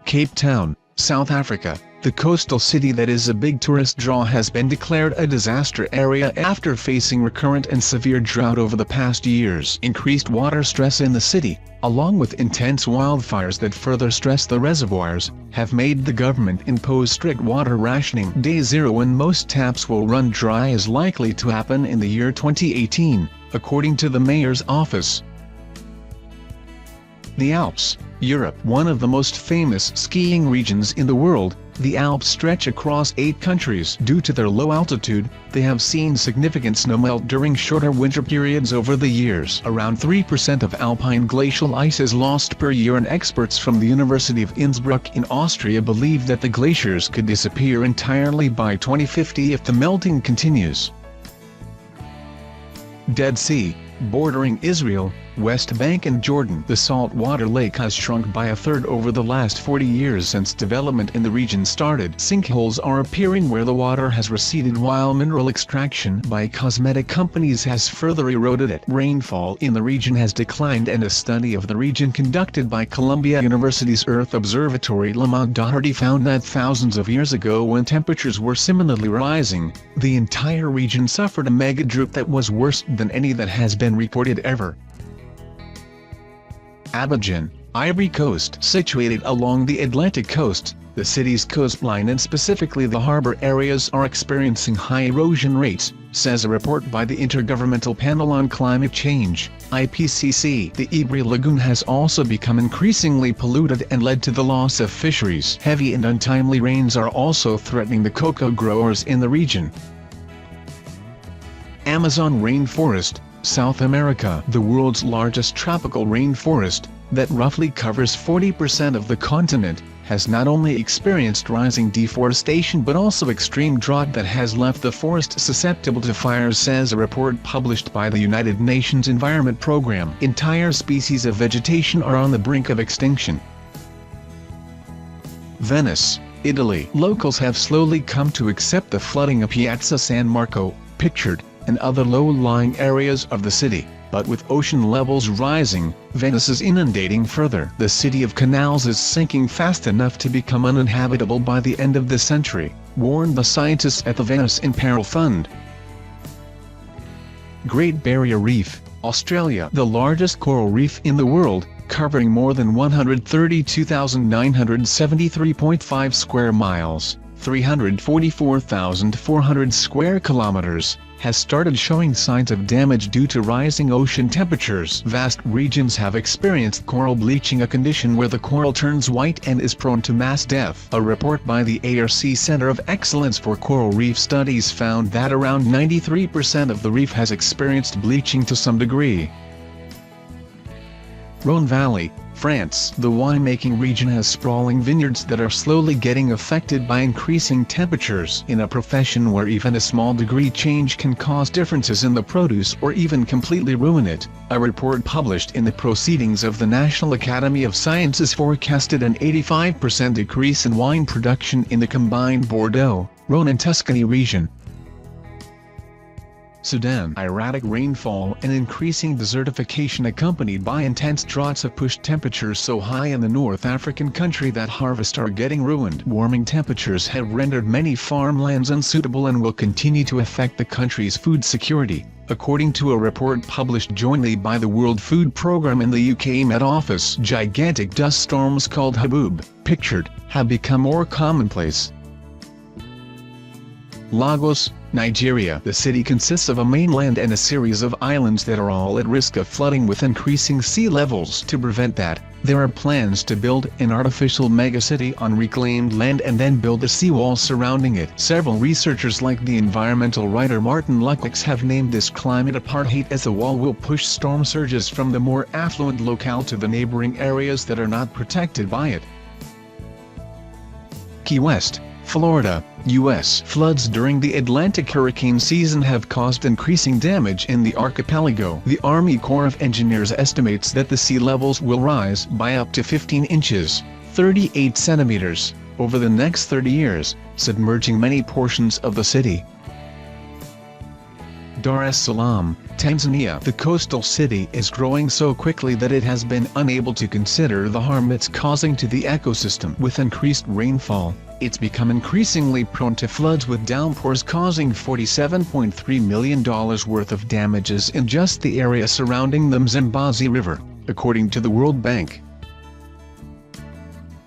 Cape Town, South Africa, the coastal city that is a big tourist draw, has been declared a disaster area after facing recurrent and severe drought over the past years. Increased water stress in the city, along with intense wildfires that further stress the reservoirs, have made the government impose strict water rationing. Day zero when most taps will run dry is likely to happen in the year 2018, according to the mayor's office. The Alps, Europe. One of the most famous skiing regions in the world, the Alps stretch across 8 countries. Due to their low altitude, they have seen significant snowmelt during shorter winter periods over the years. Around 3% of alpine glacial ice is lost per year, and experts from the University of Innsbruck in Austria believe that the glaciers could disappear entirely by 2050 if the melting continues. Dead Sea, bordering Israel, West Bank and Jordan. The saltwater lake has shrunk by a third over the last 40 years since development in the region started. Sinkholes are appearing where the water has receded, while mineral extraction by cosmetic companies has further eroded it. Rainfall in the region has declined, and a study of the region conducted by Columbia University's Earth Observatory Lamont Doherty found that thousands of years ago, when temperatures were similarly rising, the entire region suffered a mega-drought that was worse than any that has been reported ever. Abidjan, Ivory Coast. Situated along the Atlantic coast, the city's coastline and specifically the harbor areas are experiencing high erosion rates, says a report by the Intergovernmental Panel on Climate Change, IPCC. The Ivory Lagoon has also become increasingly polluted and led to the loss of fisheries. Heavy and untimely rains are also threatening the cocoa growers in the region. Amazon rainforest, South America. The world's largest tropical rainforest, that roughly covers 40% of the continent, has not only experienced rising deforestation but also extreme drought that has left the forest susceptible to fires, says a report published by the United Nations Environment Programme. Entire species of vegetation are on the brink of extinction. Venice, Italy. Locals have slowly come to accept the flooding of Piazza San Marco, pictured, and other low-lying areas of the city, but with ocean levels rising, Venice is inundating further. The city of canals is sinking fast enough to become uninhabitable by the end of the century, warned the scientists at the Venice in Peril Fund. Great Barrier Reef, Australia. The largest coral reef in the world, covering more than 132,973.5 square miles, 344,400 square kilometers, has started showing signs of damage due to rising ocean temperatures. Vast regions have experienced coral bleaching, a condition where the coral turns white and is prone to mass death. A report by the ARC Center of Excellence for Coral Reef Studies found that around 93% of the reef has experienced bleaching to some degree. Rhone Valley, France. The winemaking region has sprawling vineyards that are slowly getting affected by increasing temperatures. In a profession where even a small degree change can cause differences in the produce or even completely ruin it, a report published in the Proceedings of the National Academy of Sciences forecasted an 85% decrease in wine production in the combined Bordeaux, Rhone and Tuscany region. Sudan. Erratic rainfall and increasing desertification accompanied by intense droughts have pushed temperatures so high in the North African country that harvests are getting ruined. Warming temperatures have rendered many farmlands unsuitable and will continue to affect the country's food security, according to a report published jointly by the World Food Programme and the UK Met Office. Gigantic dust storms called Haboob, pictured, have become more commonplace. Lagos, Nigeria. The city consists of a mainland and a series of islands that are all at risk of flooding with increasing sea levels. To prevent that, there are plans to build an artificial megacity on reclaimed land and then build a seawall surrounding it. Several researchers like the environmental writer Martin Luckix have named this climate apartheid, as the wall will push storm surges from the more affluent locale to the neighboring areas that are not protected by it. Key West, Florida, U.S. Floods during the Atlantic hurricane season have caused increasing damage in the archipelago. The Army Corps of Engineers estimates that the sea levels will rise by up to 15 inches, 38 centimeters, over the next 30 years, submerging many portions of the city. Dar es Salaam, Tanzania. The coastal city is growing so quickly that it has been unable to consider the harm it's causing to the ecosystem. With increased rainfall, it's become increasingly prone to floods, with downpours causing $47.3 million worth of damages in just the area surrounding the Mzimbazi River, according to the World Bank.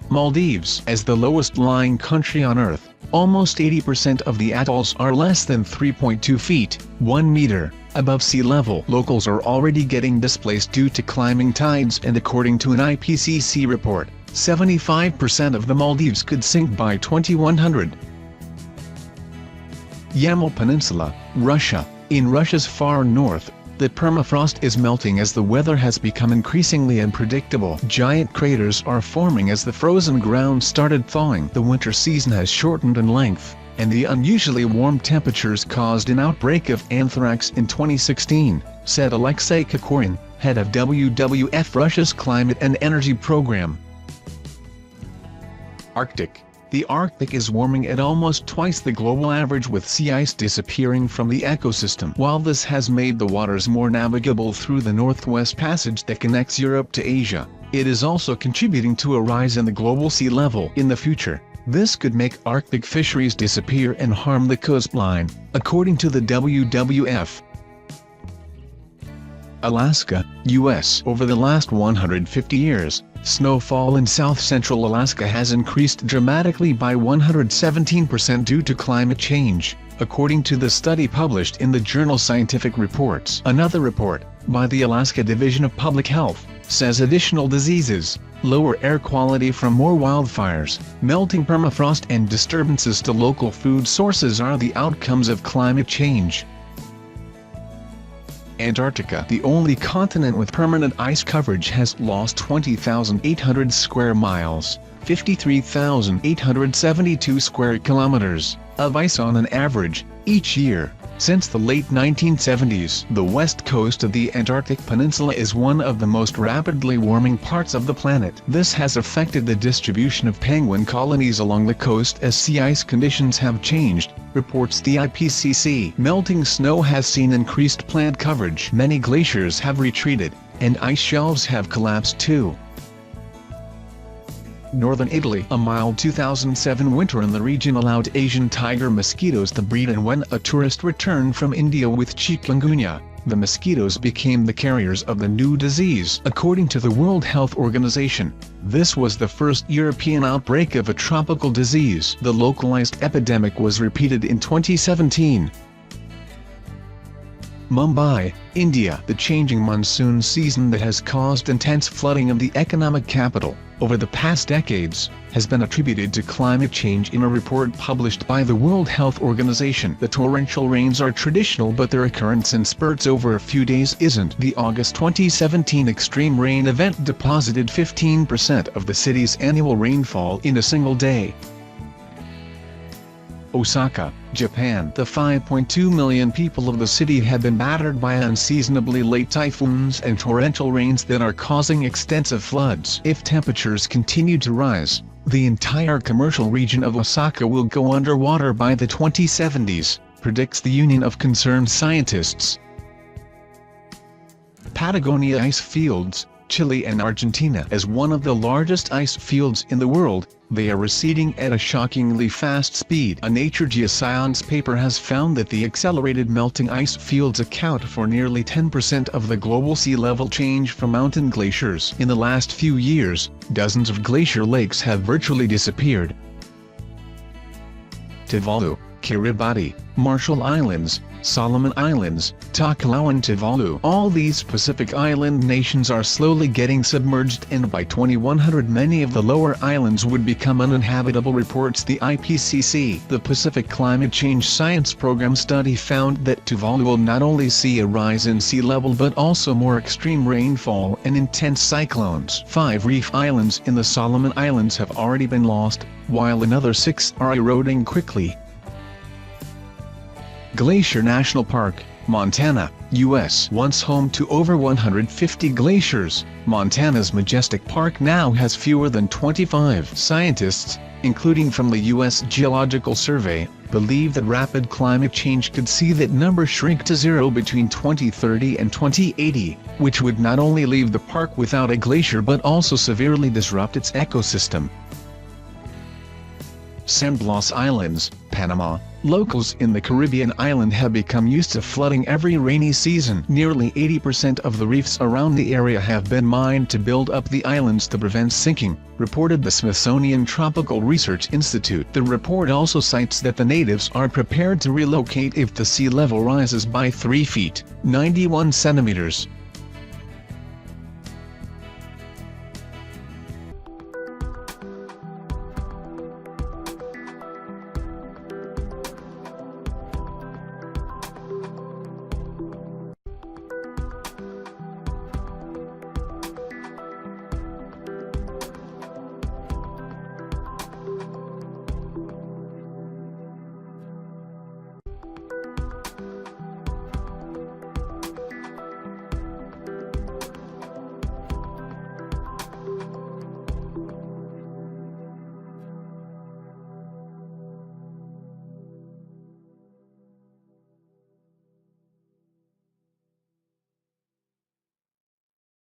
Maldives. As the lowest-lying country on Earth, almost 80% of the atolls are less than 3.2 feet, 1 meter, above sea level. Locals are already getting displaced due to climbing tides, and according to an IPCC report, 75% of the Maldives could sink by 2100. Yamal Peninsula, Russia. In Russia's far north, the permafrost is melting as the weather has become increasingly unpredictable. Giant craters are forming as the frozen ground started thawing. The winter season has shortened in length, and the unusually warm temperatures caused an outbreak of anthrax in 2016, said Alexei Kokorin, head of WWF Russia's Climate and Energy Program. Arctic. The Arctic is warming at almost twice the global average, with sea ice disappearing from the ecosystem. While this has made the waters more navigable through the Northwest Passage that connects Europe to Asia, it is also contributing to a rise in the global sea level. In the future, this could make Arctic fisheries disappear and harm the coastline, according to the WWF. Alaska, U.S. Over the last 150 years, snowfall in south-central Alaska has increased dramatically by 117% due to climate change, according to the study published in the journal Scientific Reports. Another report, by the Alaska Division of Public Health, says additional diseases, lower air quality from more wildfires, melting permafrost, and disturbances to local food sources are the outcomes of climate change. Antarctica. The only continent with permanent ice coverage has lost 20,800 square miles, 53,872 square kilometers, of ice on an average, each year, since the late 1970s. The west coast of the Antarctic Peninsula is one of the most rapidly warming parts of the planet. This has affected the distribution of penguin colonies along the coast as sea ice conditions have changed, reports the IPCC. Melting snow has seen increased plant coverage. Many glaciers have retreated, and ice shelves have collapsed too. Northern Italy. A mild 2007 winter in the region allowed Asian tiger mosquitoes to breed, and when a tourist returned from India with chikungunya, the mosquitoes became the carriers of the new disease. According to the World Health Organization, this was the first European outbreak of a tropical disease. The localized epidemic was repeated in 2017. Mumbai, India. The changing monsoon season that has caused intense flooding of the economic capital over the past decades has been attributed to climate change in a report published by the World Health Organization. The torrential rains are traditional, but their occurrence in spurts over a few days isn't. The August 2017 extreme rain event deposited 15% of the city's annual rainfall in a single day. Osaka, Japan. The 5.2 million people of the city have been battered by unseasonably late typhoons and torrential rains that are causing extensive floods. If temperatures continue to rise, the entire commercial region of Osaka will go underwater by the 2070s, predicts the Union of Concerned Scientists. Patagonia ice fields. Chile and Argentina. As one of the largest ice fields in the world, they are receding at a shockingly fast speed. A Nature Geoscience paper has found that the accelerated melting ice fields account for nearly 10% of the global sea level change from mountain glaciers. In the last few years, dozens of glacier lakes have virtually disappeared. Tuvalu, Kiribati, Marshall Islands, Solomon Islands, Tokelau and Tuvalu. All these Pacific island nations are slowly getting submerged, and by 2100 many of the lower islands would become uninhabitable, reports the IPCC. The Pacific Climate Change Science Program study found that Tuvalu will not only see a rise in sea level but also more extreme rainfall and intense cyclones. 5 reef islands in the Solomon Islands have already been lost, while another 6 are eroding quickly. Glacier National Park, Montana, U.S. Once home to over 150 glaciers, Montana's majestic park now has fewer than 25. Scientists, including from the U.S. Geological Survey, believe that rapid climate change could see that number shrink to zero between 2030 and 2080, which would not only leave the park without a glacier but also severely disrupt its ecosystem. Blas Islands, Panama. Locals in the Caribbean island have become used to flooding every rainy season. Nearly 80% of the reefs around the area have been mined to build up the islands to prevent sinking, reported the Smithsonian Tropical Research Institute. The report also cites that the natives are prepared to relocate if the sea level rises by 3 feet, 91 centimeters,